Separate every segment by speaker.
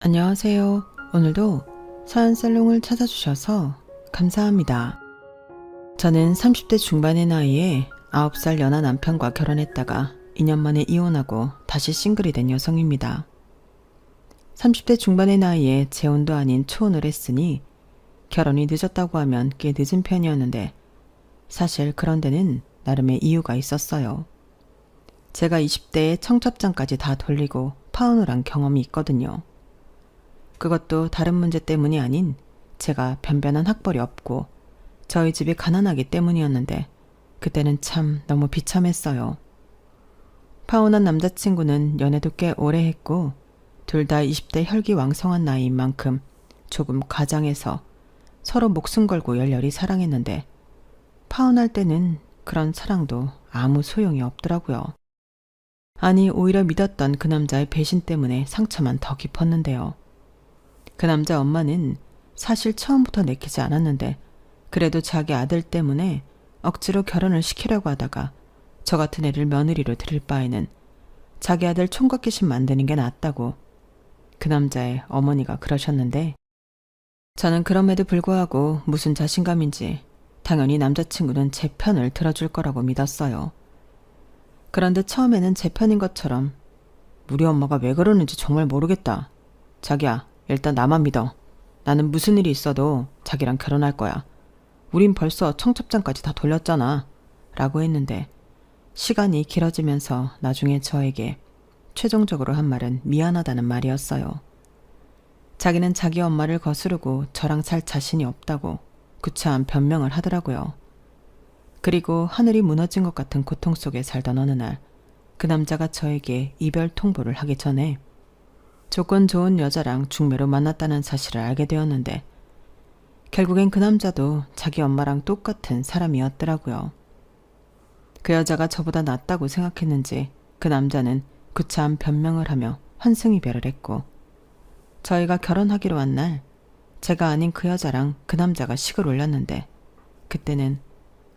Speaker 1: 안녕하세요. 오늘도 사연살롱을 찾아주셔서 감사합니다. 저는 30대 중반의 나이에 9살 연하 남편과 결혼했다가 2년 만에 이혼하고 다시 싱글이 된 여성입니다. 30대 중반의 나이에 재혼도 아닌 초혼을 했으니 결혼이 늦었다고 하면 꽤 늦은 편이었는데 사실 그런 데는 나름의 이유가 있었어요. 제가 20대에 청첩장까지 다 돌리고 파혼을 한 경험이 있거든요. 그것도 다른 문제 때문이 아닌 제가 변변한 학벌이 없고 저희 집이 가난하기 때문이었는데 그때는 참 너무 비참했어요. 파혼한 남자친구는 연애도 꽤 오래 했고 둘 다 20대 혈기왕성한 나이인 만큼 조금 과장해서 서로 목숨 걸고 열렬히 사랑했는데 파혼할 때는 그런 사랑도 아무 소용이 없더라고요. 아니 오히려 믿었던 그 남자의 배신 때문에 상처만 더 깊었는데요. 그 남자 엄마는 사실 처음부터 내키지 않았는데 그래도 자기 아들 때문에 억지로 결혼을 시키려고 하다가 저 같은 애를 며느리로 들일 바에는 자기 아들 총각 귀신 만드는 게 낫다고 그 남자의 어머니가 그러셨는데 저는 그럼에도 불구하고 무슨 자신감인지 당연히 남자친구는 제 편을 들어줄 거라고 믿었어요. 그런데 처음에는 제 편인 것처럼 우리 엄마가 왜 그러는지 정말 모르겠다. 자기야. 일단 나만 믿어. 나는 무슨 일이 있어도 자기랑 결혼할 거야. 우린 벌써 청첩장까지 다 돌렸잖아. 라고 했는데 시간이 길어지면서 나중에 저에게 최종적으로 한 말은 미안하다는 말이었어요. 자기는 자기 엄마를 거스르고 저랑 살 자신이 없다고 구차한 변명을 하더라고요. 그리고 하늘이 무너진 것 같은 고통 속에 살던 어느 날 그 남자가 저에게 이별 통보를 하기 전에 조건 좋은 여자랑 중매로 만났다는 사실을 알게 되었는데 결국엔 그 남자도 자기 엄마랑 똑같은 사람이었더라고요. 그 여자가 저보다 낫다고 생각했는지 그 남자는 구차한 변명을 하며 환승이별을 했고 저희가 결혼하기로 한 날 제가 아닌 그 여자랑 그 남자가 식을 올렸는데 그때는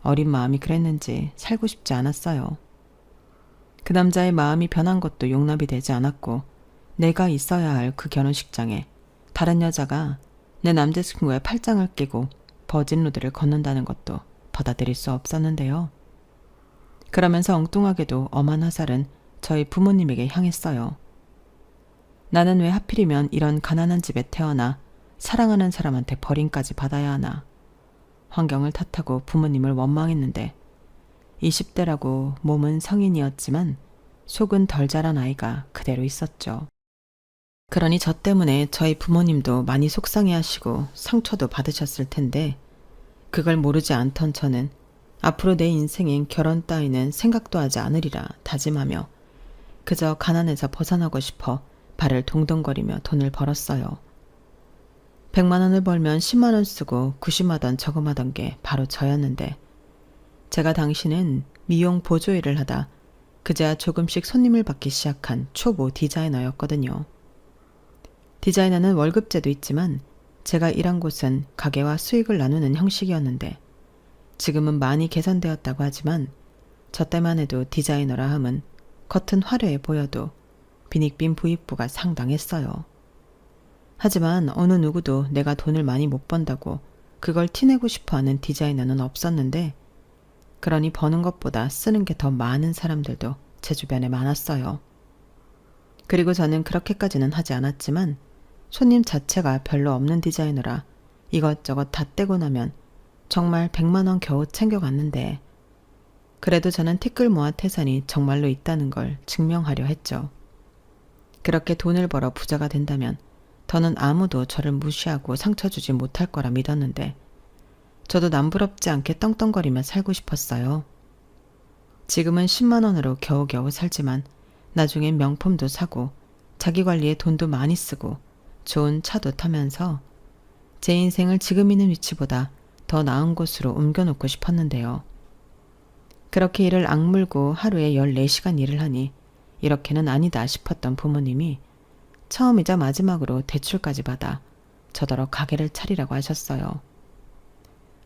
Speaker 1: 어린 마음이 그랬는지 살고 싶지 않았어요. 그 남자의 마음이 변한 것도 용납이 되지 않았고 내가 있어야 할 그 결혼식장에 다른 여자가 내 남자친구의 팔짱을 끼고 버진로드를 걷는다는 것도 받아들일 수 없었는데요. 그러면서 엉뚱하게도 엄한 화살은 저희 부모님에게 향했어요. 나는 왜 하필이면 이런 가난한 집에 태어나 사랑하는 사람한테 버림까지 받아야 하나. 환경을 탓하고 부모님을 원망했는데 20대라고 몸은 성인이었지만 속은 덜 자란 아이가 그대로 있었죠. 그러니 저 때문에 저희 부모님도 많이 속상해하시고 상처도 받으셨을 텐데 그걸 모르지 않던 저는 앞으로 내 인생엔 결혼 따위는 생각도 하지 않으리라 다짐하며 그저 가난에서 벗어나고 싶어 발을 동동거리며 돈을 벌었어요. 100만 원을 벌면 10만 원 쓰고 구심하던 저금하던 게 바로 저였는데 제가 당시는 미용 보조 일을 하다 그제야 조금씩 손님을 받기 시작한 초보 디자이너였거든요. 디자이너는 월급제도 있지만 제가 일한 곳은 가게와 수익을 나누는 형식이었는데 지금은 많이 개선되었다고 하지만 저 때만 해도 디자이너라 함은 겉은 화려해 보여도 빈익빈 부익부가 상당했어요. 하지만 어느 누구도 내가 돈을 많이 못 번다고 그걸 티내고 싶어하는 디자이너는 없었는데 그러니 버는 것보다 쓰는 게 더 많은 사람들도 제 주변에 많았어요. 그리고 저는 그렇게까지는 하지 않았지만 손님 자체가 별로 없는 디자이너라 이것저것 다 떼고 나면 정말 100만 원 겨우 챙겨갔는데 그래도 저는 티끌 모아 태산이 정말로 있다는 걸 증명하려 했죠. 그렇게 돈을 벌어 부자가 된다면 더는 아무도 저를 무시하고 상처 주지 못할 거라 믿었는데 저도 남부럽지 않게 떵떵거리며 살고 싶었어요. 지금은 10만 원으로 겨우겨우 살지만 나중엔 명품도 사고 자기 관리에 돈도 많이 쓰고 좋은 차도 타면서 제 인생을 지금 있는 위치보다 더 나은 곳으로 옮겨놓고 싶었는데요. 그렇게 일을 악물고 하루에 14시간 일을 하니 이렇게는 아니다 싶었던 부모님이 처음이자 마지막으로 대출까지 받아 저더러 가게를 차리라고 하셨어요.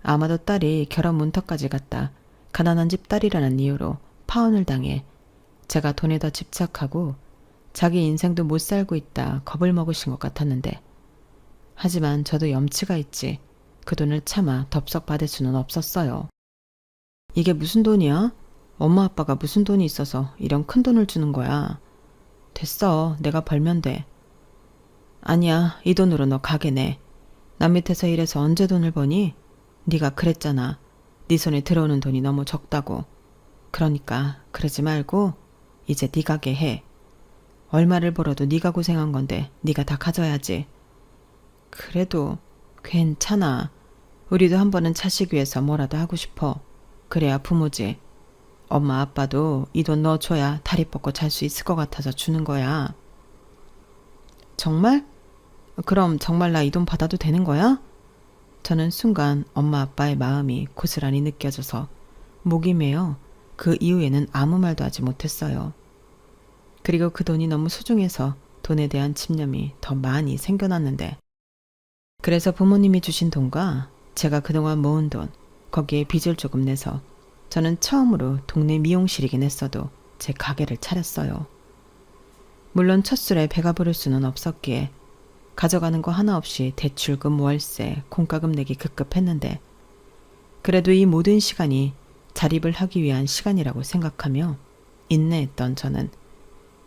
Speaker 1: 아마도 딸이 결혼 문턱까지 갔다 가난한 집 딸이라는 이유로 파혼을 당해 제가 돈에 더 집착하고 자기 인생도 못 살고 있다 겁을 먹으신 것 같았는데, 하지만 저도 염치가 있지 그 돈을 차마 덥석 받을 수는 없었어요. 이게 무슨 돈이야? 엄마 아빠가 무슨 돈이 있어서 이런 큰 돈을 주는 거야. 됐어, 내가 벌면 돼. 아니야, 이 돈으로 너 가게 내. 남 밑에서 일해서 언제 돈을 버니? 네가 그랬잖아. 네 손에 들어오는 돈이 너무 적다고. 그러니까 그러지 말고 이제 네 가게 해. 얼마를 벌어도 네가 고생한 건데 네가 다 가져야지. 그래도 괜찮아. 우리도 한 번은 자식 위해서 뭐라도 하고 싶어. 그래야 부모지. 엄마 아빠도 이 돈 넣어줘야 다리 뻗고 잘 수 있을 것 같아서 주는 거야. 정말? 그럼 정말 나 이 돈 받아도 되는 거야? 저는 순간 엄마 아빠의 마음이 고스란히 느껴져서 목이 메어 그 이후에는 아무 말도 하지 못했어요. 그리고 그 돈이 너무 소중해서 돈에 대한 집념이 더 많이 생겨났는데, 그래서 부모님이 주신 돈과 제가 그동안 모은 돈, 거기에 빚을 조금 내서 저는 처음으로 동네 미용실이긴 했어도 제 가게를 차렸어요. 물론 첫술에 배가 부를 수는 없었기에 가져가는 거 하나 없이 대출금, 월세, 공과금 내기 급급했는데, 그래도 이 모든 시간이 자립을 하기 위한 시간이라고 생각하며 인내했던 저는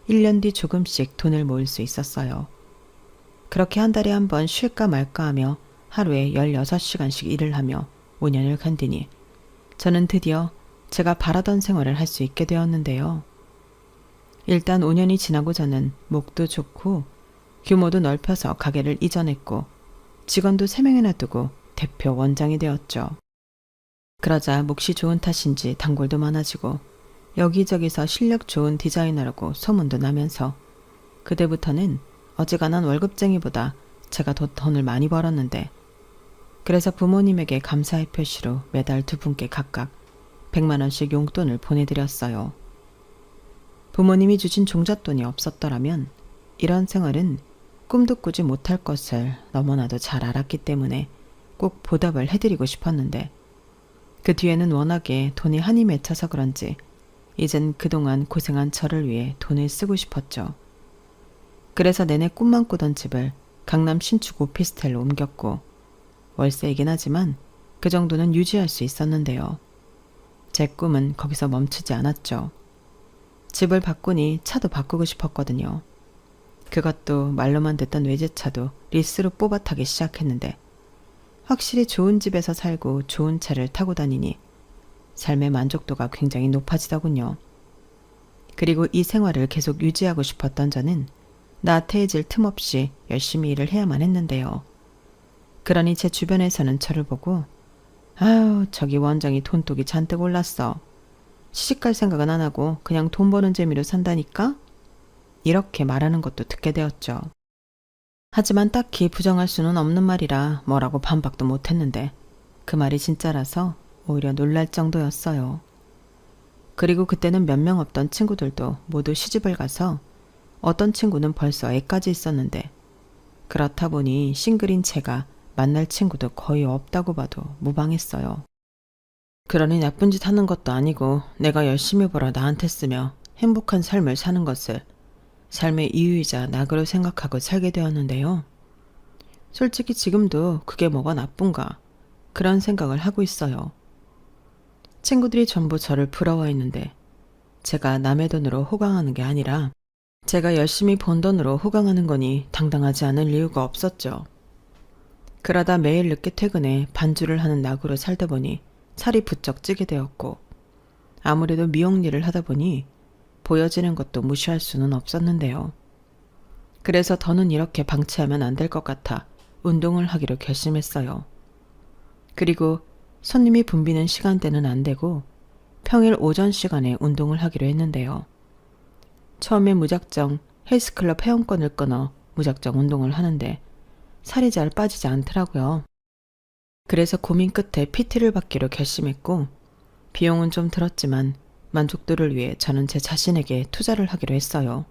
Speaker 1: 1년 뒤 조금씩 돈을 모을 수 있었어요. 그렇게 한 달에 한 번 쉴까 말까 하며 하루에 16시간씩 일을 하며 5년을 간뒤니 저는 드디어 제가 바라던 생활을 할 수 있게 되었는데요. 일단 5년이 지나고 저는 목도 좋고 규모도 넓혀서 가게를 이전했고 직원도 3명이나 두고 대표 원장이 되었죠. 그러자 몫이 좋은 탓인지 단골도 많아지고 여기저기서 실력 좋은 디자이너라고 소문도 나면서 그때부터는 어지간한 월급쟁이보다 제가 더 돈을 많이 벌었는데, 그래서 부모님에게 감사의 표시로 매달 2분께 각각 100만 원씩 용돈을 보내드렸어요. 부모님이 주신 종잣돈이 없었더라면 이런 생활은 꿈도 꾸지 못할 것을 너무나도 잘 알았기 때문에 꼭 보답을 해드리고 싶었는데, 그 뒤에는 워낙에 돈이 한이 맺혀서 그런지 이젠 그동안 고생한 저를 위해 돈을 쓰고 싶었죠. 그래서 내내 꿈만 꾸던 집을 강남 신축 오피스텔로 옮겼고, 월세이긴 하지만 그 정도는 유지할 수 있었는데요. 제 꿈은 거기서 멈추지 않았죠. 집을 바꾸니 차도 바꾸고 싶었거든요. 그것도 말로만 듣던 외제차도 리스로 뽑아 타기 시작했는데, 확실히 좋은 집에서 살고 좋은 차를 타고 다니니 삶의 만족도가 굉장히 높아지더군요. 그리고 이 생활을 계속 유지하고 싶었던 저는 나태해질 틈 없이 열심히 일을 해야만 했는데요. 그러니 제 주변에서는 저를 보고 아유, 저기 원장이 돈독이 잔뜩 올랐어. 시집갈 생각은 안 하고 그냥 돈 버는 재미로 산다니까? 이렇게 말하는 것도 듣게 되었죠. 하지만 딱히 부정할 수는 없는 말이라 뭐라고 반박도 못했는데 그 말이 진짜라서 오히려 놀랄 정도였어요. 그리고 그때는 몇 명 없던 친구들도 모두 시집을 가서 어떤 친구는 벌써 애까지 있었는데, 그렇다 보니 싱글인 제가 만날 친구도 거의 없다고 봐도 무방했어요. 그러니 나쁜 짓 하는 것도 아니고 내가 열심히 벌어 나한테 쓰며 행복한 삶을 사는 것을 삶의 이유이자 낙으로 생각하고 살게 되었는데요. 솔직히 지금도 그게 뭐가 나쁜가 그런 생각을 하고 있어요. 친구들이 전부 저를 부러워했는데 제가 남의 돈으로 호강하는 게 아니라 제가 열심히 번 돈으로 호강하는 거니 당당하지 않을 이유가 없었죠. 그러다 매일 늦게 퇴근해 반주를 하는 낙으로 살다 보니 살이 부쩍 찌게 되었고, 아무래도 미용 일을 하다 보니 보여지는 것도 무시할 수는 없었는데요. 그래서 더는 이렇게 방치하면 안 될 것 같아 운동을 하기로 결심했어요. 그리고 손님이 붐비는 시간대는 안 되고 평일 오전 시간에 운동을 하기로 했는데요. 처음에 무작정 헬스클럽 회원권을 끊어 무작정 운동을 하는데 살이 잘 빠지지 않더라고요. 그래서 고민 끝에 PT를 받기로 결심했고, 비용은 좀 들었지만 만족도를 위해 저는 제 자신에게 투자를 하기로 했어요.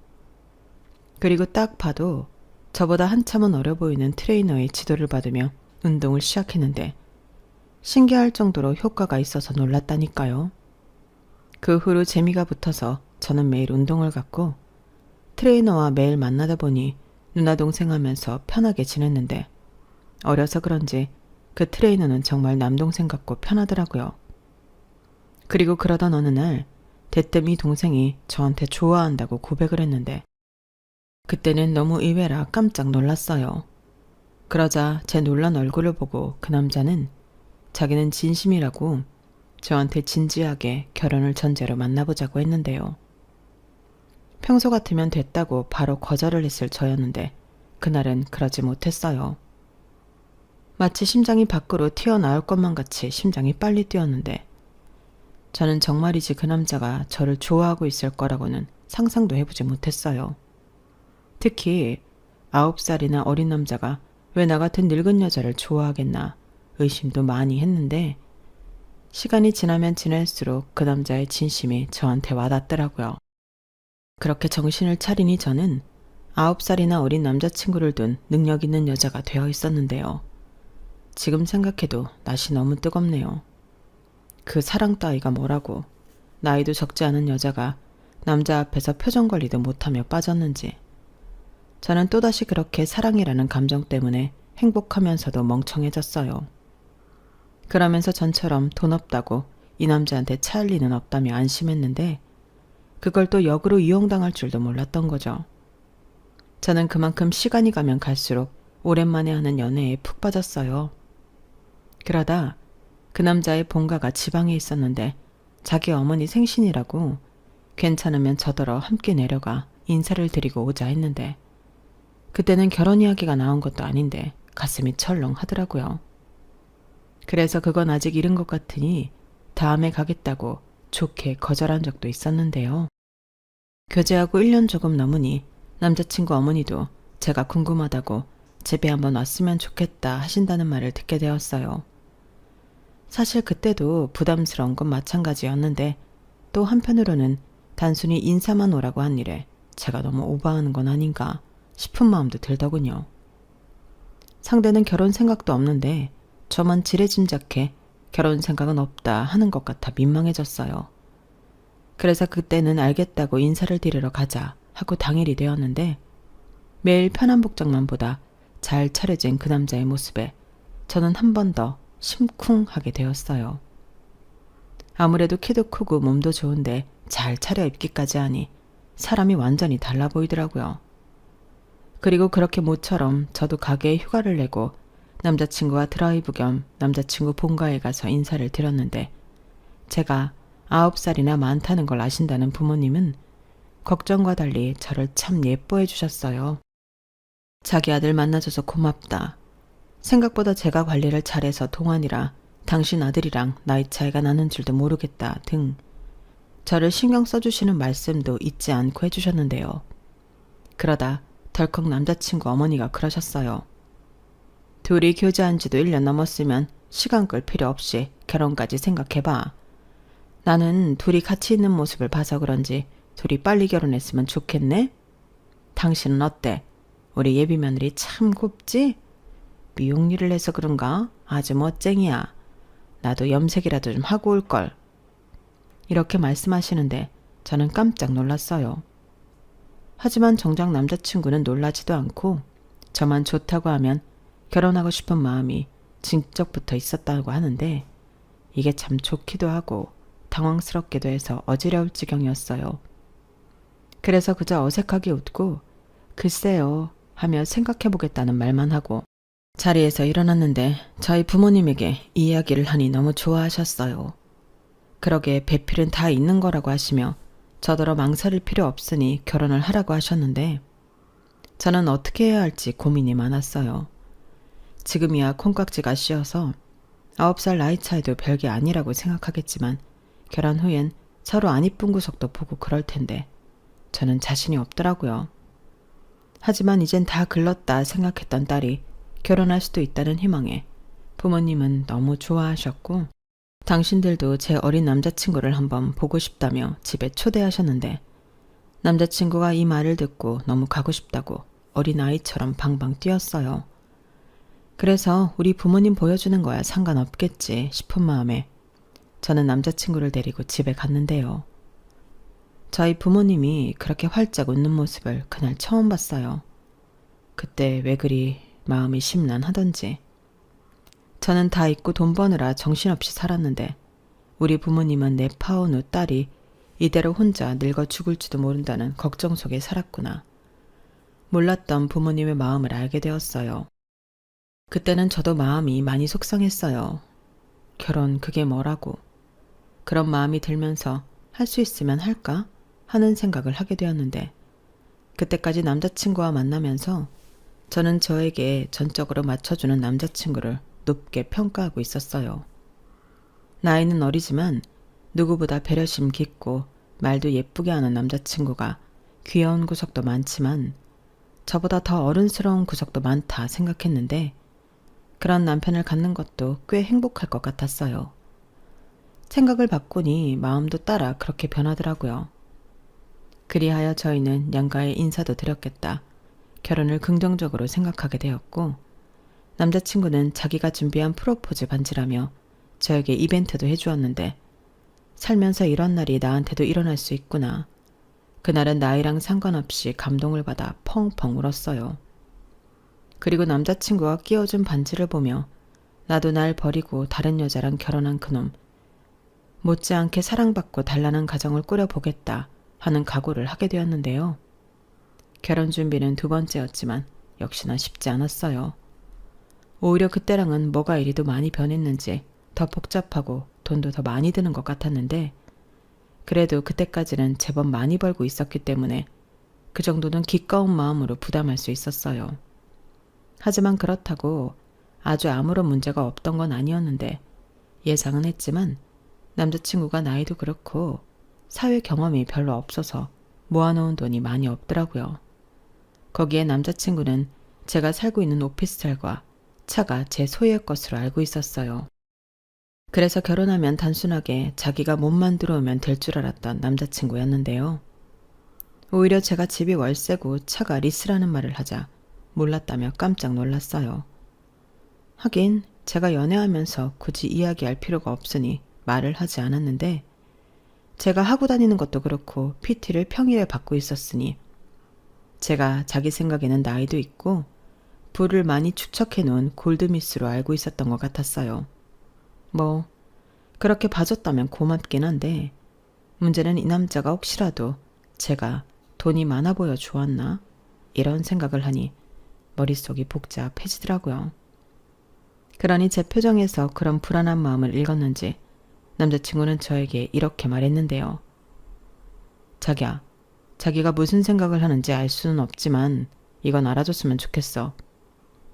Speaker 1: 그리고 딱 봐도 저보다 한참은 어려 보이는 트레이너의 지도를 받으며 운동을 시작했는데 신기할 정도로 효과가 있어서 놀랐다니까요. 그 후로 재미가 붙어서 저는 매일 운동을 갔고, 트레이너와 매일 만나다 보니 누나 동생 하면서 편하게 지냈는데 어려서 그런지 그 트레이너는 정말 남동생 같고 편하더라고요. 그리고 그러던 어느 날 대뜸 이 동생이 저한테 좋아한다고 고백을 했는데 그때는 너무 의외라 깜짝 놀랐어요. 그러자 제 놀란 얼굴을 보고 그 남자는 자기는 진심이라고 저한테 진지하게 결혼을 전제로 만나보자고 했는데요. 평소 같으면 됐다고 바로 거절을 했을 저였는데 그날은 그러지 못했어요. 마치 심장이 밖으로 튀어나올 것만 같이 심장이 빨리 뛰었는데 저는 정말이지 그 남자가 저를 좋아하고 있을 거라고는 상상도 해보지 못했어요. 특히 9살이나 어린 남자가 왜 나 같은 늙은 여자를 좋아하겠나 의심도 많이 했는데 시간이 지나면 지날수록 그 남자의 진심이 저한테 와닿더라고요. 그렇게 정신을 차리니 저는 9살이나 어린 남자친구를 둔 능력 있는 여자가 되어 있었는데요. 지금 생각해도 낯이 너무 뜨겁네요. 그 사랑 따위가 뭐라고 나이도 적지 않은 여자가 남자 앞에서 표정 관리도 못하며 빠졌는지 저는 또다시 그렇게 사랑이라는 감정 때문에 행복하면서도 멍청해졌어요. 그러면서 전처럼 돈 없다고 이 남자한테 차일 리는 없다며 안심했는데 그걸 또 역으로 이용당할 줄도 몰랐던 거죠. 저는 그만큼 시간이 가면 갈수록 오랜만에 하는 연애에 푹 빠졌어요. 그러다 그 남자의 본가가 지방에 있었는데 자기 어머니 생신이라고 괜찮으면 저더러 함께 내려가 인사를 드리고 오자 했는데 그때는 결혼 이야기가 나온 것도 아닌데 가슴이 철렁하더라고요. 그래서 그건 아직 이른 것 같으니 다음에 가겠다고 좋게 거절한 적도 있었는데요. 교제하고 1년 조금 넘으니 남자친구 어머니도 제가 궁금하다고 집에 한번 왔으면 좋겠다 하신다는 말을 듣게 되었어요. 사실 그때도 부담스러운 건 마찬가지였는데 또 한편으로는 단순히 인사만 오라고 한 일에 제가 너무 오버하는 건 아닌가 싶은 마음도 들더군요. 상대는 결혼 생각도 없는데 저만 지레짐작해 결혼 생각은 없다 하는 것 같아 민망해졌어요. 그래서 그때는 알겠다고 인사를 드리러 가자 하고 당일이 되었는데 매일 편한 복장만 보다 잘 차려진 그 남자의 모습에 저는 한 번 더 심쿵하게 되었어요. 아무래도 키도 크고 몸도 좋은데 잘 차려입기까지 하니 사람이 완전히 달라 보이더라고요. 그리고 그렇게 모처럼 저도 가게에 휴가를 내고 남자친구와 드라이브 겸 남자친구 본가에 가서 인사를 드렸는데 제가 9살이나 많다는 걸 아신다는 부모님은 걱정과 달리 저를 참 예뻐해 주셨어요. 자기 아들 만나줘서 고맙다. 생각보다 제가 관리를 잘해서 동안이라 당신 아들이랑 나이 차이가 나는 줄도 모르겠다 등 저를 신경 써주시는 말씀도 잊지 않고 해주셨는데요. 그러다 덜컥 남자친구 어머니가 그러셨어요. 둘이 교제한 지도 1년 넘었으면 시간 끌 필요 없이 결혼까지 생각해봐. 나는 둘이 같이 있는 모습을 봐서 그런지 둘이 빨리 결혼했으면 좋겠네? 당신은 어때? 우리 예비 며느리 참 곱지? 미용 일을 해서 그런가? 아주 멋쟁이야. 나도 염색이라도 좀 하고 올걸. 이렇게 말씀하시는데 저는 깜짝 놀랐어요. 하지만 정작 남자친구는 놀라지도 않고 저만 좋다고 하면 결혼하고 싶은 마음이 진적부터 있었다고 하는데 이게 참 좋기도 하고 당황스럽기도 해서 어지러울 지경이었어요. 그래서 그저 어색하게 웃고 글쎄요 하며 생각해보겠다는 말만 하고 자리에서 일어났는데 저희 부모님에게 이 이야기를 하니 너무 좋아하셨어요. 그러게 배필은 다 있는 거라고 하시며 저더러 망설일 필요 없으니 결혼을 하라고 하셨는데 저는 어떻게 해야 할지 고민이 많았어요. 지금이야 콩깍지가 씌어서 9살 나이 차이도 별게 아니라고 생각하겠지만 결혼 후엔 서로 안 이쁜 구석도 보고 그럴 텐데 저는 자신이 없더라고요. 하지만 이젠 다 글렀다 생각했던 딸이 결혼할 수도 있다는 희망에 부모님은 너무 좋아하셨고 당신들도 제 어린 남자친구를 한번 보고 싶다며 집에 초대하셨는데 남자친구가 이 말을 듣고 너무 가고 싶다고 어린아이처럼 방방 뛰었어요. 그래서 우리 부모님 보여주는 거야 상관없겠지 싶은 마음에 저는 남자친구를 데리고 집에 갔는데요. 저희 부모님이 그렇게 활짝 웃는 모습을 그날 처음 봤어요. 그때 왜 그리 마음이 심란하던지. 저는 다 잊고 돈 버느라 정신없이 살았는데 우리 부모님은 내 파온 후 딸이 이대로 혼자 늙어 죽을지도 모른다는 걱정 속에 살았구나. 몰랐던 부모님의 마음을 알게 되었어요. 그때는 저도 마음이 많이 속상했어요. 결혼 그게 뭐라고. 그런 마음이 들면서 할 수 있으면 할까 하는 생각을 하게 되었는데 그때까지 남자친구와 만나면서 저는 저에게 전적으로 맞춰주는 남자친구를 높게 평가하고 있었어요. 나이는 어리지만 누구보다 배려심 깊고 말도 예쁘게 하는 남자친구가 귀여운 구석도 많지만 저보다 더 어른스러운 구석도 많다 생각했는데 그런 남편을 갖는 것도 꽤 행복할 것 같았어요. 생각을 바꾸니 마음도 따라 그렇게 변하더라고요. 그리하여 저희는 양가에 인사도 드렸겠다. 결혼을 긍정적으로 생각하게 되었고 남자친구는 자기가 준비한 프로포즈 반지라며 저에게 이벤트도 해주었는데 살면서 이런 날이 나한테도 일어날 수 있구나. 그날은 나이랑 상관없이 감동을 받아 펑펑 울었어요. 그리고 남자친구가 끼워준 반지를 보며 나도 날 버리고 다른 여자랑 결혼한 그놈 못지않게 사랑받고 단란한 가정을 꾸려보겠다 하는 각오를 하게 되었는데요. 결혼 준비는 두 번째였지만 역시나 쉽지 않았어요. 오히려 그때랑은 뭐가 이리도 많이 변했는지 더 복잡하고 돈도 더 많이 드는 것 같았는데 그래도 그때까지는 제법 많이 벌고 있었기 때문에 그 정도는 기꺼운 마음으로 부담할 수 있었어요. 하지만 그렇다고 아주 아무런 문제가 없던 건 아니었는데 예상은 했지만 남자친구가 나이도 그렇고 사회 경험이 별로 없어서 모아놓은 돈이 많이 없더라고요. 거기에 남자친구는 제가 살고 있는 오피스텔과 차가 제 소유의 것으로 알고 있었어요. 그래서 결혼하면 단순하게 자기가 몸만 들어오면 될 줄 알았던 남자친구였는데요. 오히려 제가 집이 월세고 차가 리스라는 말을 하자 몰랐다며 깜짝 놀랐어요. 하긴 제가 연애하면서 굳이 이야기할 필요가 없으니 말을 하지 않았는데 제가 하고 다니는 것도 그렇고 PT를 평일에 받고 있었으니 제가 자기 생각에는 나이도 있고 부를 많이 축적해 놓은 골드미스로 알고 있었던 것 같았어요. 뭐 그렇게 봐줬다면 고맙긴 한데 문제는 이 남자가 혹시라도 제가 돈이 많아 보여 좋았나? 이런 생각을 하니 머릿속이 복잡해지더라고요. 그러니 제 표정에서 그런 불안한 마음을 읽었는지 남자친구는 저에게 이렇게 말했는데요. 자기야, 자기가 무슨 생각을 하는지 알 수는 없지만 이건 알아줬으면 좋겠어.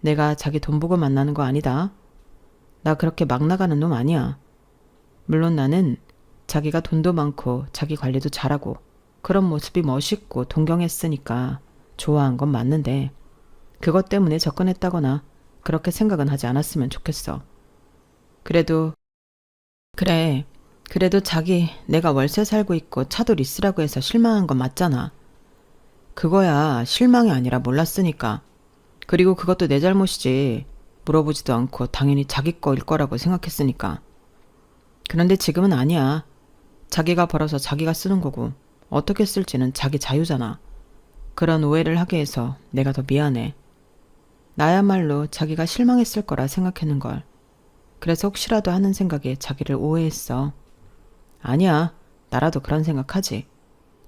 Speaker 1: 내가 자기 돈 보고 만나는 거 아니다. 나 그렇게 막 나가는 놈 아니야. 물론 나는 자기가 돈도 많고 자기 관리도 잘하고 그런 모습이 멋있고 동경했으니까 좋아한 건 맞는데 그것 때문에 접근했다거나 그렇게 생각은 하지 않았으면 좋겠어. 그래도 자기 내가 월세 살고 있고 차도 리스라고 해서 실망한 건 맞잖아. 그거야 실망이 아니라 몰랐으니까. 그리고 그것도 내 잘못이지. 물어보지도 않고 당연히 자기 거일 거라고 생각했으니까. 그런데 지금은 아니야. 자기가 벌어서 자기가 쓰는 거고 어떻게 쓸지는 자기 자유잖아. 그런 오해를 하게 해서 내가 더 미안해. 나야말로 자기가 실망했을 거라 생각했는걸. 그래서 혹시라도 하는 생각에 자기를 오해했어. 아니야. 나라도 그런 생각하지.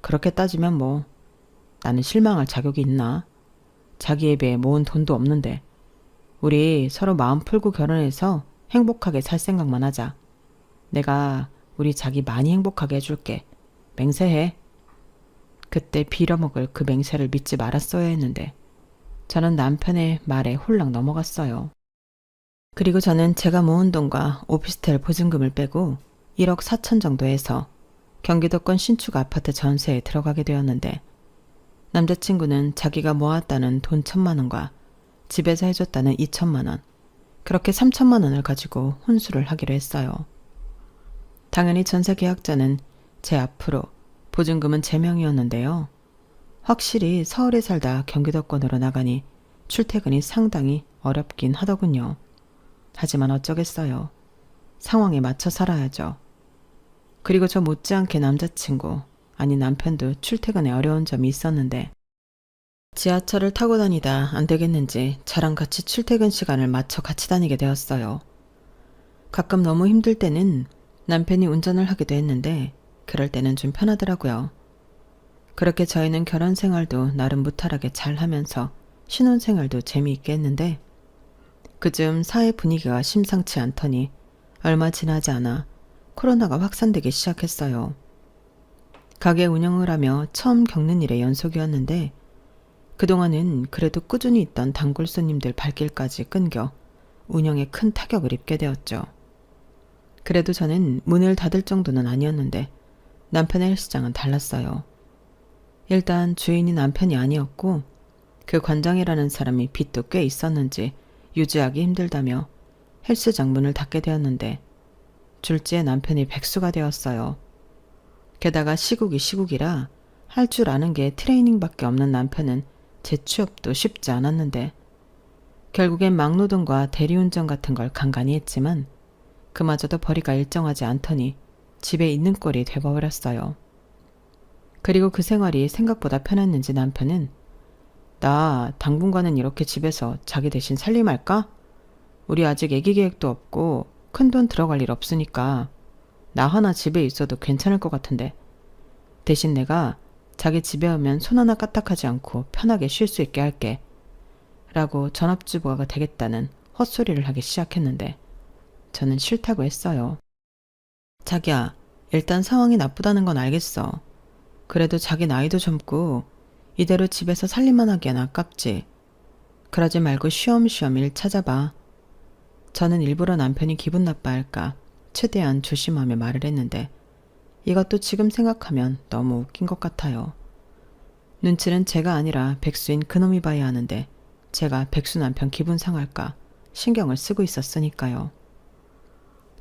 Speaker 1: 그렇게 따지면 뭐 나는 실망할 자격이 있나? 자기에 비해 모은 돈도 없는데 우리 서로 마음 풀고 결혼해서 행복하게 살 생각만 하자. 내가 우리 자기 많이 행복하게 해줄게. 맹세해. 그때 빌어먹을 그 맹세를 믿지 말았어야 했는데 저는 남편의 말에 홀랑 넘어갔어요. 그리고 저는 제가 모은 돈과 오피스텔 보증금을 빼고 1억 4천 정도 해서 경기도권 신축 아파트 전세에 들어가게 되었는데 남자친구는 자기가 모았다는 돈 1,000만 원과 집에서 해줬다는 2천만 원, 그렇게 3천만 원을 가지고 혼수를 하기로 했어요. 당연히 전세 계약자는 제 앞으로, 보증금은 제 명이었는데요. 확실히 서울에 살다 경기도권으로 나가니 출퇴근이 상당히 어렵긴 하더군요. 하지만 어쩌겠어요. 상황에 맞춰 살아야죠. 그리고 저 못지않게 남자친구, 아니 남편도 출퇴근에 어려운 점이 있었는데 지하철을 타고 다니다 안 되겠는지 저랑 같이 출퇴근 시간을 맞춰 같이 다니게 되었어요. 가끔 너무 힘들 때는 남편이 운전을 하기도 했는데 그럴 때는 좀 편하더라고요. 그렇게 저희는 결혼 생활도 나름 무탈하게 잘 하면서 신혼 생활도 재미있게 했는데 그즈음 사회 분위기가 심상치 않더니 얼마 지나지 않아 코로나가 확산되기 시작했어요. 가게 운영을 하며 처음 겪는 일의 연속이었는데 그동안은 그래도 꾸준히 있던 단골 손님들 발길까지 끊겨 운영에 큰 타격을 입게 되었죠. 그래도 저는 문을 닫을 정도는 아니었는데 남편의 헬스장은 달랐어요. 일단 주인이 남편이 아니었고 그 관장이라는 사람이 빚도 꽤 있었는지 유지하기 힘들다며 헬스장 문을 닫게 되었는데 졸지에 남편이 백수가 되었어요. 게다가 시국이 시국이라 할 줄 아는 게 트레이닝밖에 없는 남편은 재취업도 쉽지 않았는데 결국엔 막노동과 대리운전 같은 걸 간간히 했지만 그마저도 벌이가 일정하지 않더니 집에 있는 꼴이 돼버렸어요. 그리고 그 생활이 생각보다 편했는지 남편은 나 당분간은 이렇게 집에서 자기 대신 살림할까? 우리 아직 애기 계획도 없고 큰돈 들어갈 일 없으니까 나 하나 집에 있어도 괜찮을 것 같은데 대신 내가 자기 집에 오면 손 하나 까딱하지 않고 편하게 쉴 수 있게 할게 라고 전업주부가 되겠다는 헛소리를 하기 시작했는데 저는 싫다고 했어요. 자기야, 일단 상황이 나쁘다는 건 알겠어. 그래도 자기 나이도 젊고 이대로 집에서 살림만 하기엔 아깝지. 그러지 말고 쉬엄쉬엄 일 찾아봐. 저는 일부러 남편이 기분 나빠할까 최대한 조심하며 말을 했는데 이것도 지금 생각하면 너무 웃긴 것 같아요. 눈치는 제가 아니라 백수인 그놈이 봐야 하는데 제가 백수 남편 기분 상할까 신경을 쓰고 있었으니까요.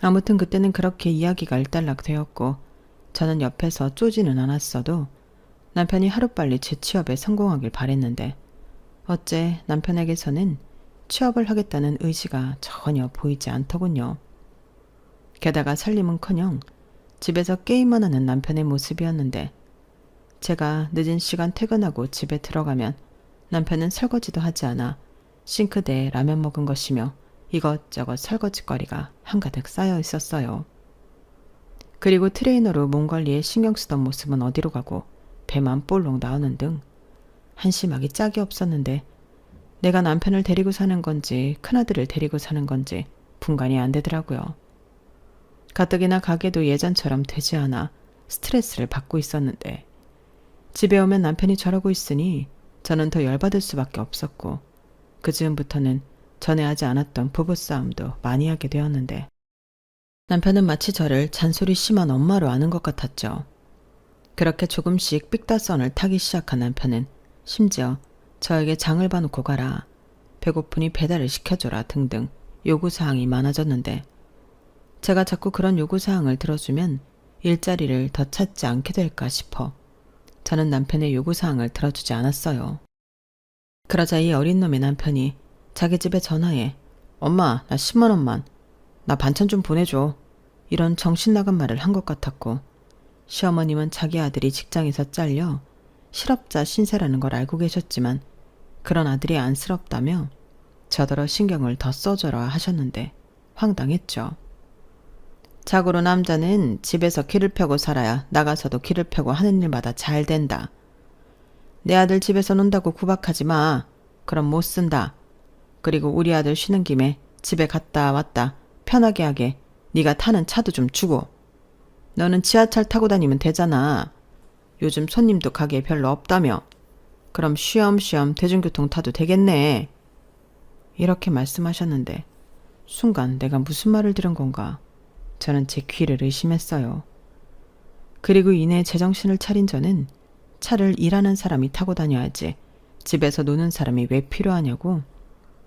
Speaker 1: 아무튼 그때는 그렇게 이야기가 일단락 되었고 저는 옆에서 쪼지는 않았어도 남편이 하루빨리 재취업에 성공하길 바랬는데 어째 남편에게서는 취업을 하겠다는 의지가 전혀 보이지 않더군요. 게다가 살림은커녕 집에서 게임만 하는 남편의 모습이었는데 제가 늦은 시간 퇴근하고 집에 들어가면 남편은 설거지도 하지 않아 싱크대에 라면 먹은 것이며 이것저것 설거지거리가 한가득 쌓여 있었어요. 그리고 트레이너로 몸 관리에 신경 쓰던 모습은 어디로 가고 배만 볼록 나오는 등 한심하기 짝이 없었는데 내가 남편을 데리고 사는 건지 큰아들을 데리고 사는 건지 분간이 안 되더라고요. 가뜩이나 가게도 예전처럼 되지 않아 스트레스를 받고 있었는데 집에 오면 남편이 저러고 있으니 저는 더 열받을 수밖에 없었고 그 즈음부터는 전에 하지 않았던 부부싸움도 많이 하게 되었는데 남편은 마치 저를 잔소리 심한 엄마로 아는 것 같았죠. 그렇게 조금씩 삑다선을 타기 시작한 남편은 심지어 저에게 장을 봐놓고 가라, 배고프니 배달을 시켜줘라 등등 요구사항이 많아졌는데 제가 자꾸 그런 요구사항을 들어주면 일자리를 더 찾지 않게 될까 싶어 저는 남편의 요구사항을 들어주지 않았어요. 그러자 이 어린 놈의 남편이 자기 집에 전화해 엄마 나 10만 원만 나 반찬 좀 보내줘 이런 정신 나간 말을 한 것 같았고 시어머님은 자기 아들이 직장에서 잘려 실업자 신세라는 걸 알고 계셨지만 그런 아들이 안쓰럽다며 저더러 신경을 더 써줘라 하셨는데 황당했죠. 자고로 남자는 집에서 길을 펴고 살아야 나가서도 길을 펴고 하는 일마다 잘 된다. 내 아들 집에서 논다고 구박하지 마. 그럼 못 쓴다. 그리고 우리 아들 쉬는 김에 집에 갔다 왔다 편하게 하게 네가 타는 차도 좀 주고. 너는 지하철 타고 다니면 되잖아. 요즘 손님도 가게에 별로 없다며. 그럼 쉬엄쉬엄 대중교통 타도 되겠네. 이렇게 말씀하셨는데 순간 내가 무슨 말을 들은 건가. 저는 제 귀를 의심했어요. 그리고 이내 제정신을 차린 저는 차를 일하는 사람이 타고 다녀야지 집에서 노는 사람이 왜 필요하냐고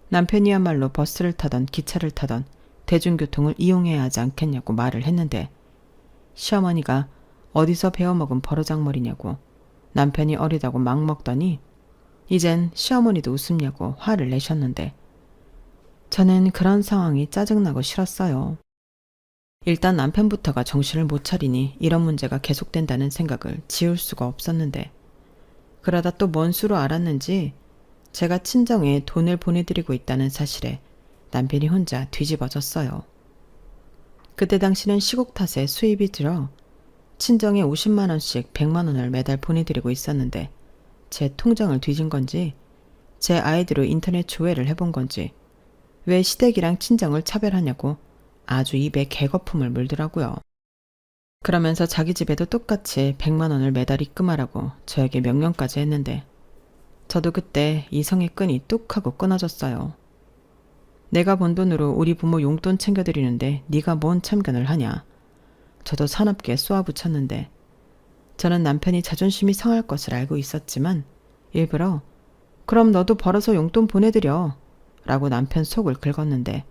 Speaker 1: 남편이야말로 버스를 타던 기차를 타던 대중교통을 이용해야 하지 않겠냐고 말을 했는데 시어머니가 어디서 배워먹은 버르장머리냐고 남편이 어리다고 막 먹더니 이젠 시어머니도 웃음냐고 화를 내셨는데 저는 그런 상황이 짜증나고 싫었어요. 일단 남편부터가 정신을 못 차리니 이런 문제가 계속된다는 생각을 지울 수가 없었는데, 그러다 또 뭔 수로 알았는지 제가 친정에 돈을 보내드리고 있다는 사실에 남편이 혼자 뒤집어졌어요. 그때 당시는 시국 탓에 수입이 들어 친정에 50만 원씩 100만 원을 매달 보내드리고 있었는데, 제 통장을 뒤진 건지 제 아이디로 인터넷 조회를 해본 건지 왜 시댁이랑 친정을 차별하냐고 아주 입에 개거품을 물더라고요. 그러면서 자기 집에도 똑같이 100만 원을 매달 입금하라고 저에게 명령까지 했는데, 저도 그때 이성의 끈이 뚝 하고 끊어졌어요. 내가 번 돈으로 우리 부모 용돈 챙겨드리는데 네가 뭔 참견을 하냐. 저도 사납게 쏘아붙였는데, 저는 남편이 자존심이 상할 것을 알고 있었지만 일부러 그럼 너도 벌어서 용돈 보내드려 라고 남편 속을 긁었는데,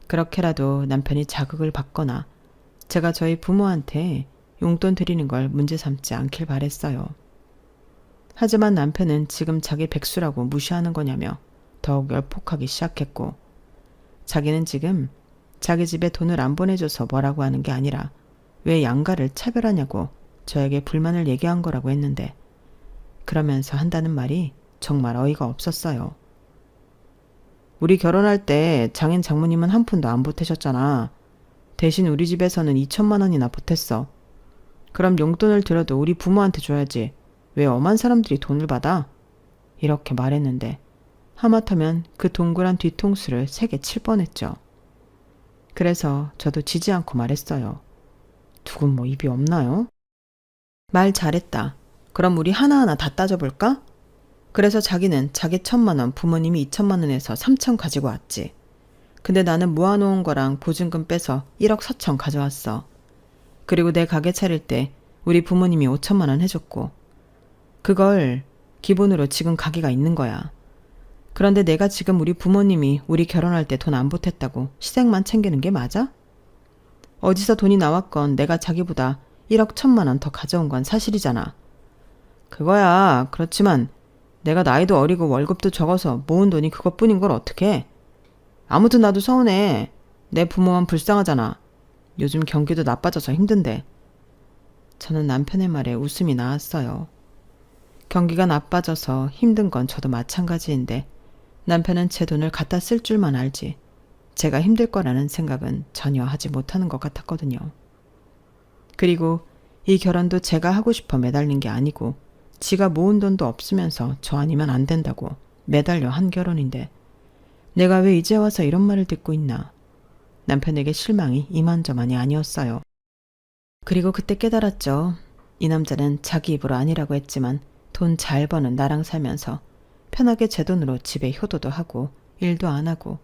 Speaker 1: 그렇게라도 남편이 자극을 받거나 제가 저희 부모한테 용돈 드리는 걸 문제 삼지 않길 바랬어요. 하지만 남편은 지금 자기 백수라고 무시하는 거냐며 더욱 열폭하기 시작했고, 자기는 지금 자기 집에 돈을 안 보내줘서 뭐라고 하는 게 아니라 왜 양가를 차별하냐고 저에게 불만을 얘기한 거라고 했는데, 그러면서 한다는 말이 정말 어이가 없었어요. 우리 결혼할 때 장인 장모님은 한 푼도 안 보태셨잖아. 대신 우리 집에서는 2천만 원이나 보탰어. 그럼 용돈을 들여도 우리 부모한테 줘야지. 왜 엄한 사람들이 돈을 받아? 이렇게 말했는데, 하마터면 그 동그란 뒤통수를 3개 칠 뻔했죠. 그래서 저도 지지 않고 말했어요. 두분 뭐 입이 없나요? 말 잘했다. 그럼 우리 하나하나 다 따져볼까? 그래서 자기는 자기 1,000만 원, 부모님이 2천만 원에서 3천 가지고 왔지. 근데 나는 모아놓은 거랑 보증금 빼서 1억 4천 가져왔어. 그리고 내 가게 차릴 때 우리 부모님이 5천만 원 해줬고, 그걸 기본으로 지금 가게가 있는 거야. 그런데 내가 지금 우리 부모님이 우리 결혼할 때 돈 안 보탰다고 시댁만 챙기는 게 맞아? 어디서 돈이 나왔건 내가 자기보다 1억 1천만 원 더 가져온 건 사실이잖아. 그거야. 그렇지만 내가 나이도 어리고 월급도 적어서 모은 돈이 그것뿐인 걸 어떡해. 아무튼 나도 서운해. 내 부모만 불쌍하잖아. 요즘 경기도 나빠져서 힘든데. 저는 남편의 말에 웃음이 나왔어요. 경기가 나빠져서 힘든 건 저도 마찬가지인데, 남편은 제 돈을 갖다 쓸 줄만 알지 제가 힘들 거라는 생각은 전혀 하지 못하는 것 같았거든요. 그리고 이 결혼도 제가 하고 싶어 매달린 게 아니고 지가 모은 돈도 없으면서 저 아니면 안 된다고 매달려 한 결혼인데, 내가 왜 이제 와서 이런 말을 듣고 있나. 남편에게 실망이 이만저만이 아니었어요. 그리고 그때 깨달았죠. 이 남자는 자기 입으로 아니라고 했지만 돈 잘 버는 나랑 살면서 편하게 제 돈으로 집에 효도도 하고 일도 안 하고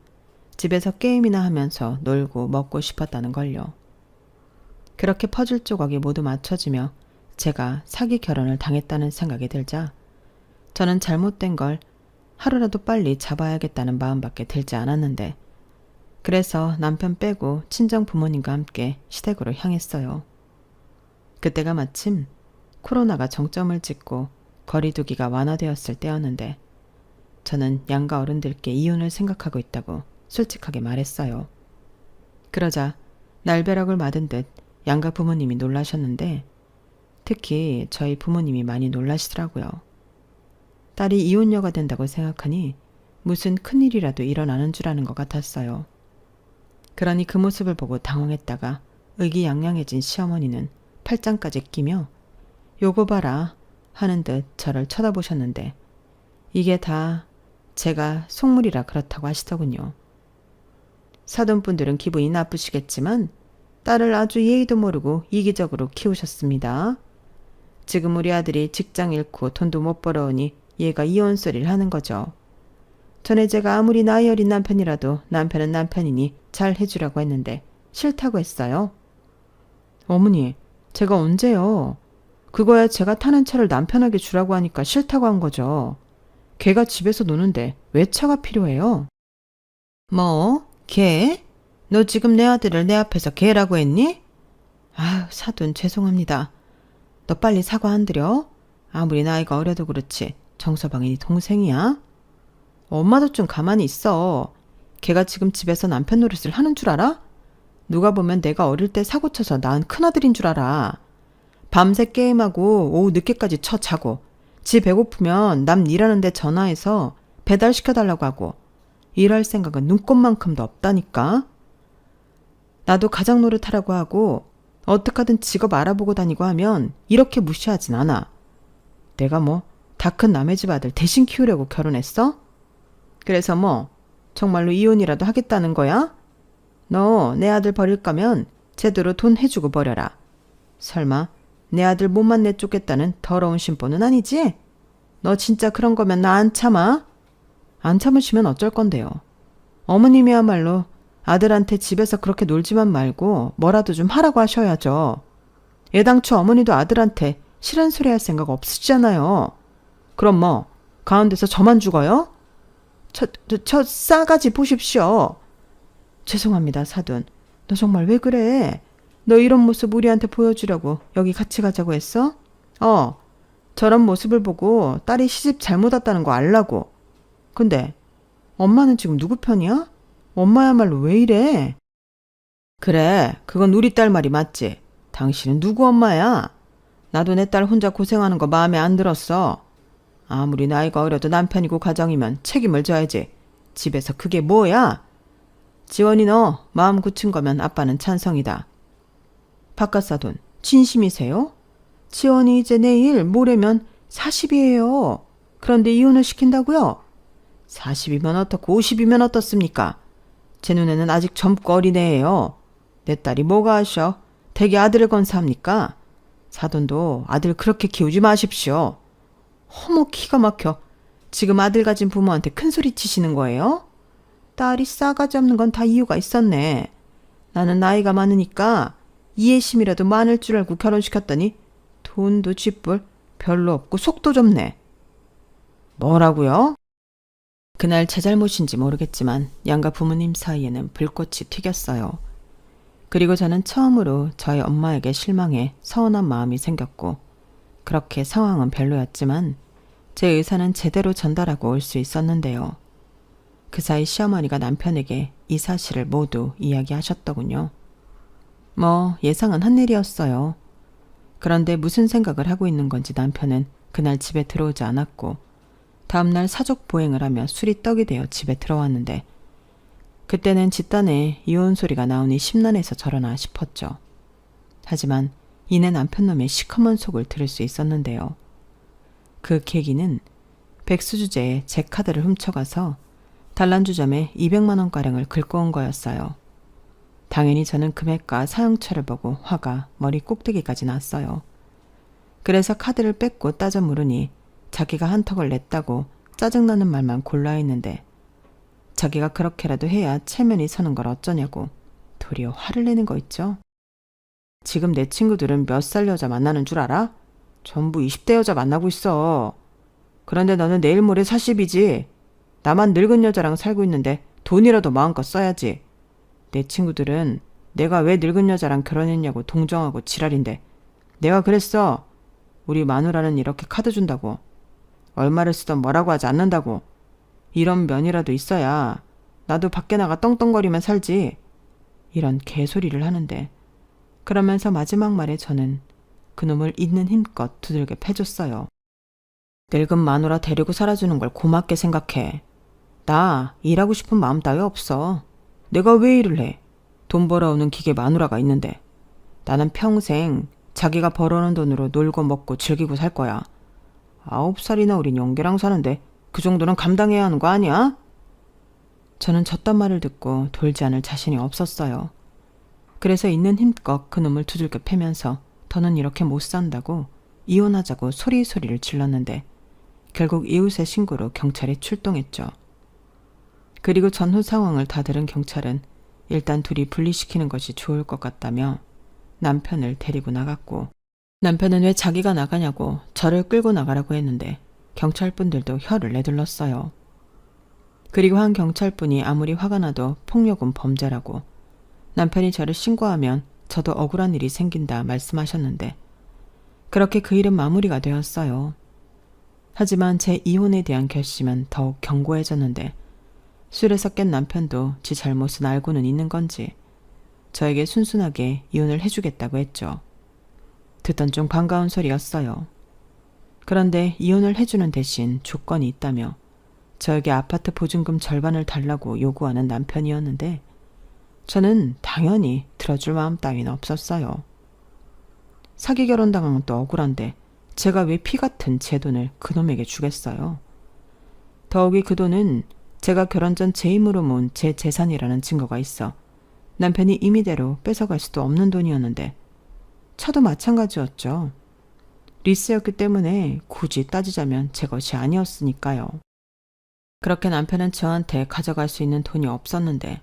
Speaker 1: 집에서 게임이나 하면서 놀고 먹고 싶었다는 걸요. 그렇게 퍼즐 조각이 모두 맞춰지며 제가 사기 결혼을 당했다는 생각이 들자 저는 잘못된 걸 하루라도 빨리 잡아야겠다는 마음밖에 들지 않았는데, 그래서 남편 빼고 친정 부모님과 함께 시댁으로 향했어요. 그때가 마침 코로나가 정점을 찍고 거리두기가 완화되었을 때였는데, 저는 양가 어른들께 이혼을 생각하고 있다고 솔직하게 말했어요. 그러자 날벼락을 맞은 듯 양가 부모님이 놀라셨는데, 특히 저희 부모님이 많이 놀라시더라고요. 딸이 이혼녀가 된다고 생각하니 무슨 큰일이라도 일어나는 줄 아는 것 같았어요. 그러니 그 모습을 보고 당황했다가 의기양양해진 시어머니는 팔짱까지 끼며 요거 봐라 하는 듯 저를 쳐다보셨는데, 이게 다 제가 속물이라 그렇다고 하시더군요. 사돈분들은 기분이 나쁘시겠지만 딸을 아주 예의도 모르고 이기적으로 키우셨습니다. 지금 우리 아들이 직장 잃고 돈도 못 벌어오니 얘가 이혼 소리를 하는 거죠. 전에 제가 아무리 나이 어린 남편이라도 남편은 남편이니 잘 해주라고 했는데 싫다고 했어요. 어머니, 제가 언제요? 그거야 제가 타는 차를 남편에게 주라고 하니까 싫다고 한 거죠. 걔가 집에서 노는데 왜 차가 필요해요? 뭐? 걔? 너 지금 내 아들을 내 앞에서 걔라고 했니? 아유, 사돈 죄송합니다. 너 빨리 사과 안 드려? 아무리 나이가 어려도 그렇지 정서방이 동생이야? 엄마도 좀 가만히 있어. 걔가 지금 집에서 남편 노릇을 하는 줄 알아? 누가 보면 내가 어릴 때 사고쳐서 낳은 큰아들인 줄 알아. 밤새 게임하고 오후 늦게까지 자고 지 배고프면 남 일하는데 전화해서 배달시켜달라고 하고 일할 생각은 눈꼽만큼도 없다니까. 나도 가장 노릇하라고 하고 어떻게 하든 직업 알아보고 다니고 하면 이렇게 무시하진 않아. 내가 뭐 다 큰 남의 집 아들 대신 키우려고 결혼했어? 그래서 뭐 정말로 이혼이라도 하겠다는 거야? 너 내 아들 버릴 거면 제대로 돈 해주고 버려라. 설마 내 아들 몸만 내쫓겠다는 더러운 심보는 아니지? 너 진짜 그런 거면 나 안 참아? 안 참으시면 어쩔 건데요. 어머님이야말로 아들한테 집에서 그렇게 놀지만 말고 뭐라도 좀 하라고 하셔야죠. 애당초 어머니도 아들한테 싫은 소리 할 생각 없으시잖아요. 그럼 뭐 가운데서 저만 죽어요? 저 싸가지 보십시오. 죄송합니다, 사돈. 너 정말 왜 그래? 너 이런 모습 우리한테 보여주려고 여기 같이 가자고 했어? 저런 모습을 보고 딸이 시집 잘못 왔다는 거 알라고. 근데 엄마는 지금 누구 편이야? 엄마야말로 왜 이래? 그래, 그건 우리 딸 말이 맞지. 당신은 누구 엄마야? 나도 내 딸 혼자 고생하는 거 마음에 안 들었어. 아무리 나이가 어려도 남편이고 가정이면 책임을 져야지. 집에서 그게 뭐야? 지원이 너 마음 굳힌 거면 아빠는 찬성이다. 바깥사돈, 진심이세요? 지원이 이제 내일 모레면 40이에요. 그런데 이혼을 시킨다고요? 40이면 어떻고 50이면 어떻습니까? 제 눈에는 아직 젊고 어린애예요. 내 딸이 뭐가 하셔? 대개 아들을 건사합니까? 사돈도 아들 그렇게 키우지 마십시오. 어머, 기가 막혀. 지금 아들 가진 부모한테 큰 소리 치시는 거예요? 딸이 싸가지 없는 건 다 이유가 있었네. 나는 나이가 많으니까 이해심이라도 많을 줄 알고 결혼시켰더니 돈도 쥐뿔 별로 없고 속도 좁네. 뭐라고요? 그날 제 잘못인지 모르겠지만 양가 부모님 사이에는 불꽃이 튀겼어요. 그리고 저는 처음으로 저희 엄마에게 실망해 서운한 마음이 생겼고 그렇게 상황은 별로였지만 제 의사는 제대로 전달하고 올 수 있었는데요. 그 사이 시어머니가 남편에게 이 사실을 모두 이야기하셨더군요. 뭐 예상은 한 일이었어요. 그런데 무슨 생각을 하고 있는 건지 남편은 그날 집에 들어오지 않았고 다음날 사족 보행을 하며 술이 떡이 되어 집에 들어왔는데 그때는 집단에 이혼 소리가 나오니 심란해서 저러나 싶었죠. 하지만 이내 남편놈의 시커먼 속을 들을 수 있었는데요. 그 계기는 백수주제에 제 카드를 훔쳐가서 단란주점에 200만 원가량을 긁고 온 거였어요. 당연히 저는 금액과 사용처를 보고 화가 머리 꼭대기까지 났어요. 그래서 카드를 뺏고 따져 물으니 자기가 한턱을 냈다고 짜증나는 말만 골라 했는데 자기가 그렇게라도 해야 체면이 서는 걸 어쩌냐고 도리어 화를 내는 거 있죠. 지금 내 친구들은 몇 살 여자 만나는 줄 알아? 전부 20대 여자 만나고 있어. 그런데 너는 내일 모레 40이지. 나만 늙은 여자랑 살고 있는데 돈이라도 마음껏 써야지. 내 친구들은 내가 왜 늙은 여자랑 결혼했냐고 동정하고 지랄인데 내가 그랬어. 우리 마누라는 이렇게 카드 준다고. 얼마를 쓰던 뭐라고 하지 않는다고. 이런 면이라도 있어야 나도 밖에 나가 떵떵거리면 살지. 이런 개소리를 하는데 그러면서 마지막 말에 저는 그놈을 있는 힘껏 두들겨 패줬어요. 늙은 마누라 데리고 살아주는 걸 고맙게 생각해. 나 일하고 싶은 마음 따위 없어. 내가 왜 일을 해? 돈 벌어오는 기계 마누라가 있는데 나는 평생 자기가 벌어오는 돈으로 놀고 먹고 즐기고 살 거야. 9살이나 어린 용계랑 사는데 그 정도는 감당해야 하는 거 아니야? 저는 졌단 말을 듣고 돌지 않을 자신이 없었어요. 그래서 있는 힘껏 그놈을 두들겨 패면서 더는 이렇게 못 산다고 이혼하자고 소리소리를 질렀는데 결국 이웃의 신고로 경찰이 출동했죠. 그리고 전후 상황을 다 들은 경찰은 일단 둘이 분리시키는 것이 좋을 것 같다며 남편을 데리고 나갔고 남편은 왜 자기가 나가냐고 저를 끌고 나가라고 했는데 경찰분들도 혀를 내둘렀어요. 그리고 한 경찰분이 아무리 화가 나도 폭력은 범죄라고 남편이 저를 신고하면 저도 억울한 일이 생긴다 말씀하셨는데 그렇게 그 일은 마무리가 되었어요. 하지만 제 이혼에 대한 결심은 더욱 견고해졌는데 술에서 깬 남편도 지 잘못은 알고는 있는 건지 저에게 순순하게 이혼을 해주겠다고 했죠. 듣던 중 반가운 소리였어요. 그런데 이혼을 해주는 대신 조건이 있다며 저에게 아파트 보증금 절반을 달라고 요구하는 남편이었는데 저는 당연히 들어줄 마음 따위는 없었어요. 사기 결혼당한 건 또 억울한데 제가 왜 피 같은 제 돈을 그놈에게 주겠어요. 더욱이 그 돈은 제가 결혼 전 제 힘으로 모은 제 재산이라는 증거가 있어 남편이 임의대로 뺏어갈 수도 없는 돈이었는데 차도 마찬가지였죠. 리스였기 때문에 굳이 따지자면 제 것이 아니었으니까요. 그렇게 남편은 저한테 가져갈 수 있는 돈이 없었는데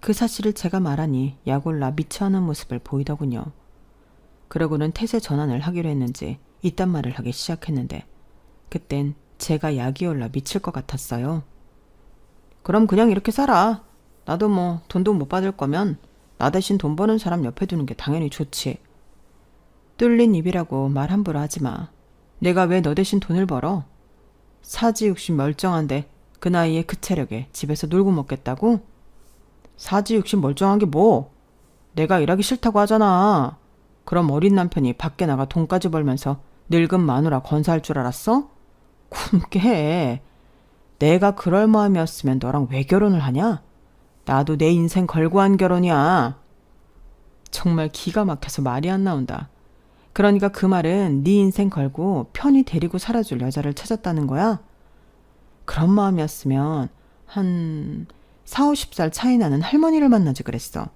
Speaker 1: 그 사실을 제가 말하니 약올라 미쳐하는 모습을 보이더군요. 그러고는 태세 전환을 하기로 했는지 이딴 말을 하기 시작했는데 그땐 제가 약이 올라 미칠 것 같았어요. 그럼 그냥 이렇게 살아. 나도 뭐 돈도 못 받을 거면 나 대신 돈 버는 사람 옆에 두는 게 당연히 좋지. 뚫린 입이라고 말 함부로 하지 마. 내가 왜 너 대신 돈을 벌어? 사지육신 멀쩡한데 그 나이에 그 체력에 집에서 놀고 먹겠다고? 사지육신 멀쩡한 게 뭐? 내가 일하기 싫다고 하잖아. 그럼 어린 남편이 밖에 나가 돈까지 벌면서 늙은 마누라 건사할 줄 알았어? 굶게 해. 내가 그럴 마음이었으면 너랑 왜 결혼을 하냐? 나도 내 인생 걸고 한 결혼이야. 정말 기가 막혀서 말이 안 나온다. 그러니까 그 말은 네 인생 걸고 편히 데리고 살아줄 여자를 찾았다는 거야? 그런 마음이었으면 한 4, 50살 차이 나는 할머니를 만나지 그랬어.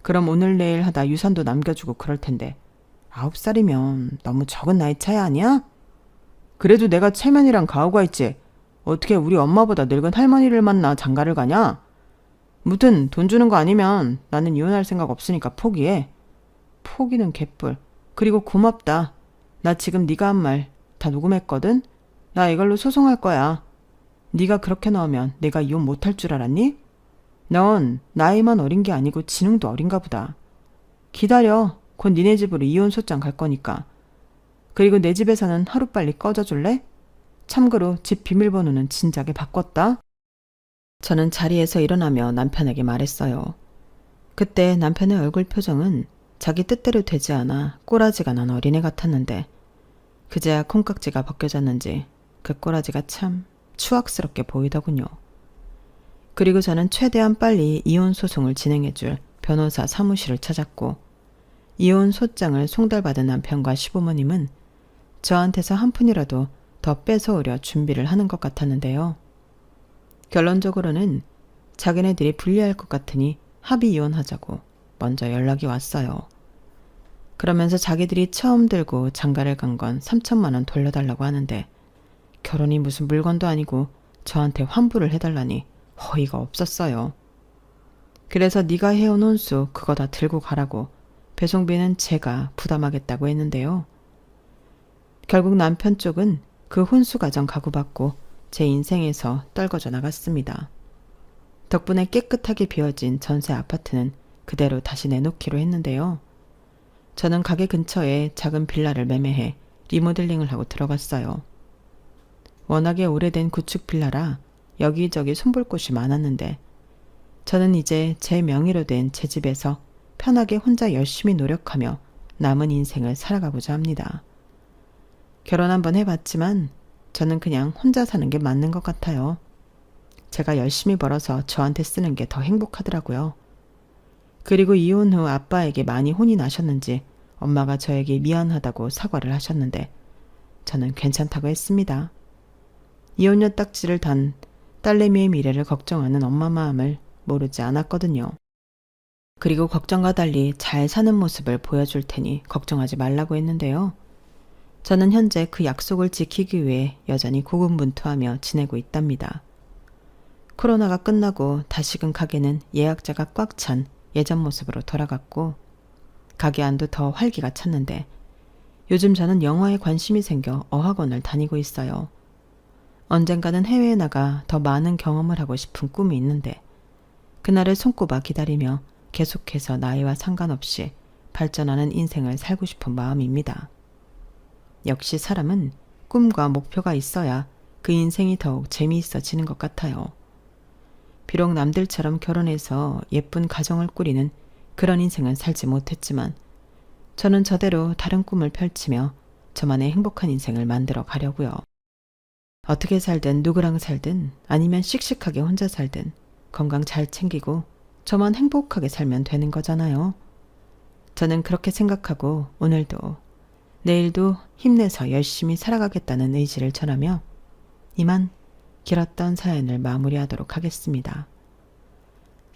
Speaker 1: 그럼 오늘 내일 하다 유산도 남겨주고 그럴 텐데 9살이면 너무 적은 나이 차이 아니야? 그래도 내가 체면이랑 가오가 있지. 어떻게 우리 엄마보다 늙은 할머니를 만나 장가를 가냐? 무튼 돈 주는 거 아니면 나는 이혼할 생각 없으니까 포기해. 포기는 개뿔. 그리고 고맙다. 나 지금 네가 한 말 다 녹음했거든? 나 이걸로 소송할 거야. 네가 그렇게 나오면 내가 이혼 못할 줄 알았니? 넌 나이만 어린 게 아니고 지능도 어린가 보다. 기다려. 곧 니네 집으로 이혼 소장 갈 거니까. 그리고 내 집에서는 하루빨리 꺼져줄래? 참고로 집 비밀번호는 진작에 바꿨다. 저는 자리에서 일어나며 남편에게 말했어요. 그때 남편의 얼굴 표정은 자기 뜻대로 되지 않아 꼬라지가 난 어린애 같았는데 그제야 콩깍지가 벗겨졌는지 그 꼬라지가 참 추악스럽게 보이더군요. 그리고 저는 최대한 빨리 이혼 소송을 진행해줄 변호사 사무실을 찾았고 이혼 소장을 송달받은 남편과 시부모님은 저한테서 한 푼이라도 더 뺏어오려 준비를 하는 것 같았는데요. 결론적으로는 자기네들이 불리할 것 같으니 합의 이혼하자고 먼저 연락이 왔어요. 그러면서 자기들이 처음 들고 장가를 간 건 3천만 원 돌려달라고 하는데 결혼이 무슨 물건도 아니고 저한테 환불을 해달라니 어이가 없었어요. 그래서 네가 해온 혼수 그거 다 들고 가라고 배송비는 제가 부담하겠다고 했는데요. 결국 남편 쪽은 그 혼수 가정 가구받고 제 인생에서 떨궈져 나갔습니다. 덕분에 깨끗하게 비워진 전세 아파트는 그대로 다시 내놓기로 했는데요. 저는 가게 근처에 작은 빌라를 매매해 리모델링을 하고 들어갔어요. 워낙에 오래된 구축 빌라라 여기저기 손볼 곳이 많았는데 저는 이제 제 명의로 된 제 집에서 편하게 혼자 열심히 노력하며 남은 인생을 살아가고자 합니다. 결혼 한번 해봤지만 저는 그냥 혼자 사는 게 맞는 것 같아요. 제가 열심히 벌어서 저한테 쓰는 게 더 행복하더라고요. 그리고 이혼 후 아빠에게 많이 혼이 나셨는지 엄마가 저에게 미안하다고 사과를 하셨는데 저는 괜찮다고 했습니다. 이혼녀 딱지를 단 딸내미의 미래를 걱정하는 엄마 마음을 모르지 않았거든요. 그리고 걱정과 달리 잘 사는 모습을 보여줄 테니 걱정하지 말라고 했는데요. 저는 현재 그 약속을 지키기 위해 여전히 고군분투하며 지내고 있답니다. 코로나가 끝나고 다시금 가게는 예약자가 꽉 찬 예전 모습으로 돌아갔고 가게 안도 더 활기가 찼는데 요즘 저는 영화에 관심이 생겨 어학원을 다니고 있어요. 언젠가는 해외에 나가 더 많은 경험을 하고 싶은 꿈이 있는데 그날을 손꼽아 기다리며 계속해서 나이와 상관없이 발전하는 인생을 살고 싶은 마음입니다. 역시 사람은 꿈과 목표가 있어야 그 인생이 더욱 재미있어지는 것 같아요. 비록 남들처럼 결혼해서 예쁜 가정을 꾸리는 그런 인생은 살지 못했지만 저는 저대로 다른 꿈을 펼치며 저만의 행복한 인생을 만들어 가려고요. 어떻게 살든 누구랑 살든 아니면 씩씩하게 혼자 살든 건강 잘 챙기고 저만 행복하게 살면 되는 거잖아요. 저는 그렇게 생각하고 오늘도 내일도 힘내서 열심히 살아가겠다는 의지를 전하며 이만 길었던 사연을 마무리하도록 하겠습니다.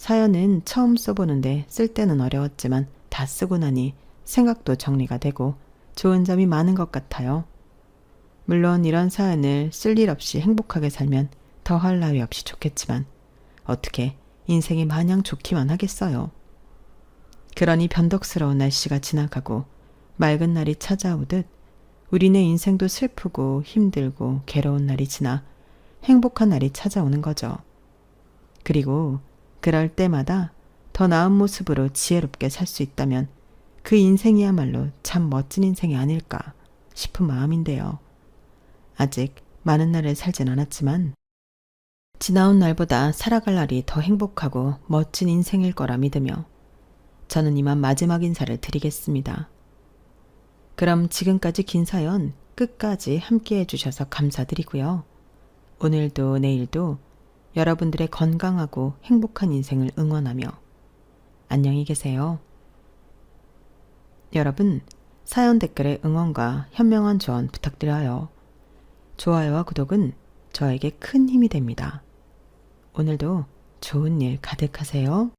Speaker 1: 사연은 처음 써보는데 쓸 때는 어려웠지만 다 쓰고 나니 생각도 정리가 되고 좋은 점이 많은 것 같아요. 물론 이런 사연을 쓸 일 없이 행복하게 살면 더할 나위 없이 좋겠지만 어떻게 인생이 마냥 좋기만 하겠어요. 그러니 변덕스러운 날씨가 지나가고 맑은 날이 찾아오듯 우리네 인생도 슬프고 힘들고 괴로운 날이 지나 행복한 날이 찾아오는 거죠. 그리고 그럴 때마다 더 나은 모습으로 지혜롭게 살 수 있다면 그 인생이야말로 참 멋진 인생이 아닐까 싶은 마음인데요. 아직 많은 날을 살진 않았지만 지나온 날보다 살아갈 날이 더 행복하고 멋진 인생일 거라 믿으며 저는 이만 마지막 인사를 드리겠습니다. 그럼 지금까지 긴 사연 끝까지 함께 해주셔서 감사드리고요. 오늘도 내일도 여러분들의 건강하고 행복한 인생을 응원하며 안녕히 계세요. 여러분, 사연 댓글에 응원과 현명한 조언 부탁드려요. 좋아요와 구독은 저에게 큰 힘이 됩니다. 오늘도 좋은 일 가득하세요.